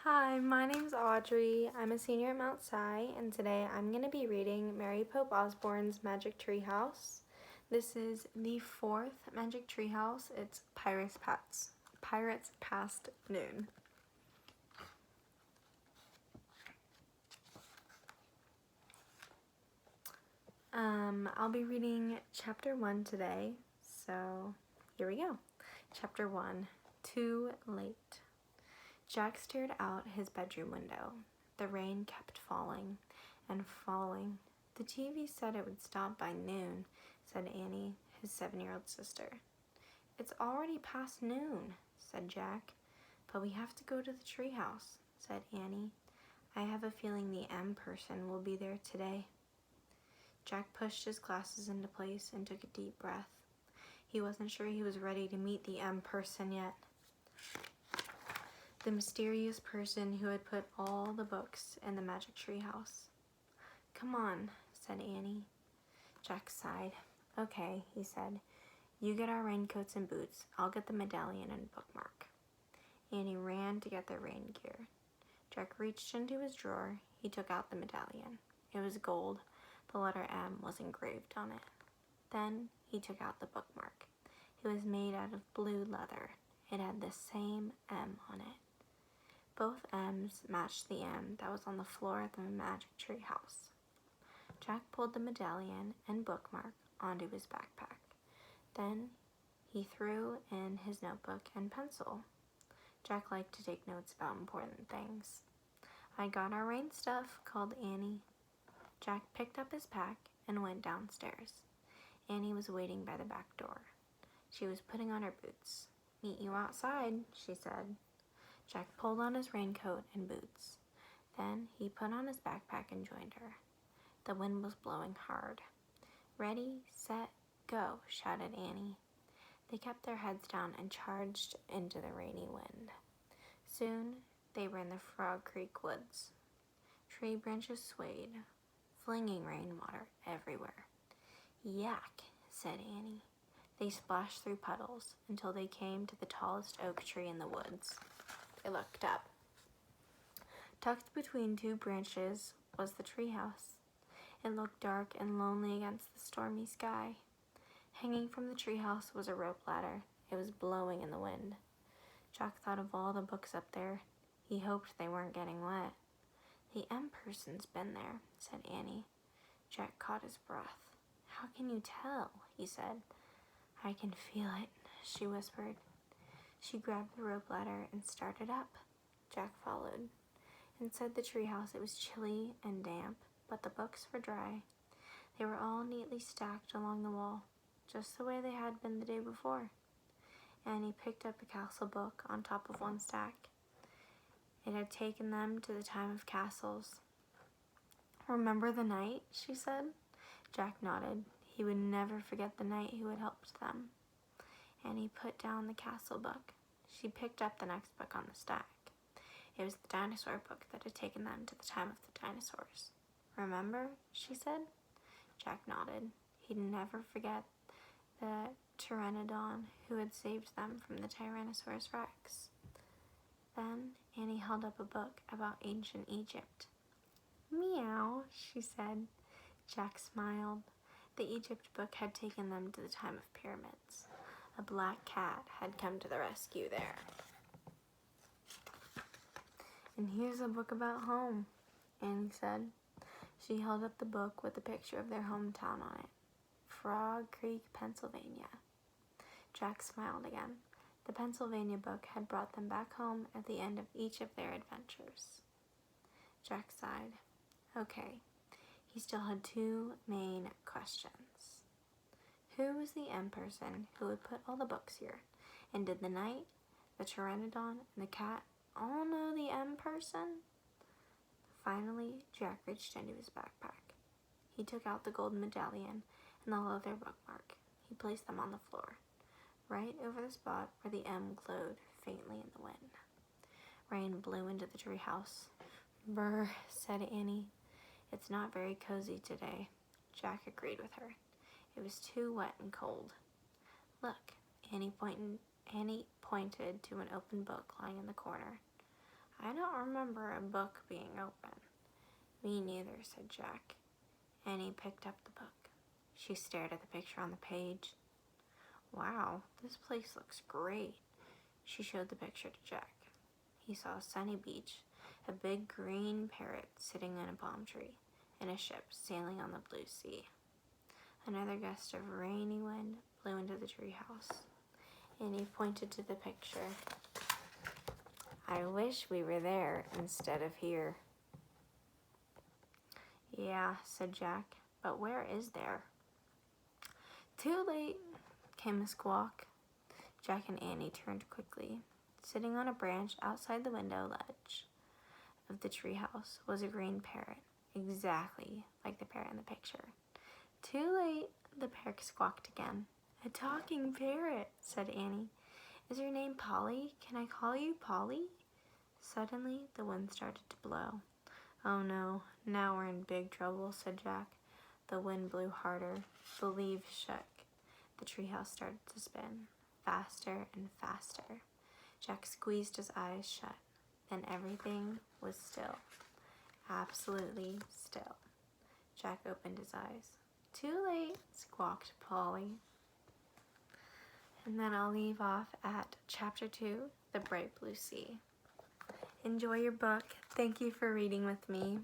Hi, my name's Audrey. I'm a senior at Mount Si, and today I'm going to be reading Mary Pope Osborne's Magic Tree House. This is the fourth Magic Tree House. It's Pirates Past Noon. I'll be reading chapter 1 today, so here we go. Chapter 1, Too Late. Jack stared out his bedroom window. The rain kept falling and falling. The TV said it would stop by noon, said Annie, his 7-year-old sister. It's already past noon, said Jack. But we have to go to the treehouse, said Annie. I have a feeling the M person will be there today. Jack pushed his glasses into place and took a deep breath. He wasn't sure he was ready to meet the M person yet. The mysterious person who had put all the books in the Magic Tree House. Come on, said Annie. Jack sighed. Okay, he said. You get our raincoats and boots. I'll get the medallion and bookmark. Annie ran to get their rain gear. Jack reached into his drawer. He took out the medallion. It was gold. The letter M was engraved on it. Then he took out the bookmark. It was made out of blue leather. It had the same M on it. Both M's matched the M that was on the floor of the Magic Tree House. Jack pulled the medallion and bookmark onto his backpack. Then he threw in his notebook and pencil. Jack liked to take notes about important things. I got our rain stuff, called Annie. Jack picked up his pack and went downstairs. Annie was waiting by the back door. She was putting on her boots. Meet you outside, she said. Jack pulled on his raincoat and boots. Then he put on his backpack and joined her. The wind was blowing hard. Ready, set, go, shouted Annie. They kept their heads down and charged into the rainy wind. Soon they were in the Frog Creek woods. Tree branches swayed, flinging rainwater everywhere. Yak, said Annie. They splashed through puddles until they came to the tallest oak tree in the woods. They looked up. Tucked between two branches was the treehouse. It looked dark and lonely against the stormy sky. Hanging from the treehouse was a rope ladder. It was blowing in the wind. Jack thought of all the books up there. He hoped they weren't getting wet. The M person's been there, said Annie. Jack caught his breath. How can you tell? He said. I can feel it, she whispered. She grabbed the rope ladder and started up. Jack followed. Inside the treehouse it was chilly and damp, but the books were dry. They were all neatly stacked along the wall, just the way they had been the day before. Annie picked up a castle book on top of one stack. It had taken them to the time of castles. Remember the knight, she said. Jack nodded. He would never forget the knight who had helped them. Annie put down the castle book. She picked up the next book on the stack. It was the dinosaur book that had taken them to the time of the dinosaurs. Remember? She said. Jack nodded. He'd never forget the pteranodon who had saved them from the Tyrannosaurus Rex. Then Annie held up a book about ancient Egypt. Meow, she said. Jack smiled. The Egypt book had taken them to the time of pyramids. A black cat had come to the rescue there. And here's a book about home, Annie said. She held up the book with a picture of their hometown on it. Frog Creek, Pennsylvania. Jack smiled again. The Pennsylvania book had brought them back home at the end of each of their adventures. Jack sighed. Okay, he still had two main questions. Who was the M person who would put all the books here? And did the knight, the pteranodon, and the cat all know the M person? Finally, Jack reached into his backpack. He took out the gold medallion and the leather bookmark. He placed them on the floor, right over the spot where the M glowed faintly in the wind. Rain blew into the treehouse. Brr, said Annie. It's not very cozy today. Jack agreed with her. It was too wet and cold. Look, Annie pointed to an open book lying in the corner. I don't remember a book being open. Me neither, said Jack. Annie picked up the book. She stared at the picture on the page. Wow, this place looks great. She showed the picture to Jack. He saw a sunny beach, a big green parrot sitting in a palm tree, and a ship sailing on the blue sea. Another gust of rainy wind blew into the treehouse. Annie pointed to the picture. I wish we were there instead of here. Yeah, said Jack, but where is there? Too late, came a squawk. Jack and Annie turned quickly. Sitting on a branch outside the window ledge of the treehouse was a green parrot, exactly like the parrot in the picture. Too late, the parrot squawked again. A talking parrot, said Annie. Is your name Polly? Can I call you Polly? Suddenly, the wind started to blow. Oh no, now we're in big trouble, said Jack. The wind blew harder. The leaves shook. The treehouse started to spin, faster and faster. Jack squeezed his eyes shut. Then everything was still. Absolutely still. Jack opened his eyes. Too late, squawked Polly. And then I'll leave off at Chapter 2, The Bright Blue Sea. Enjoy your book. Thank you for reading with me.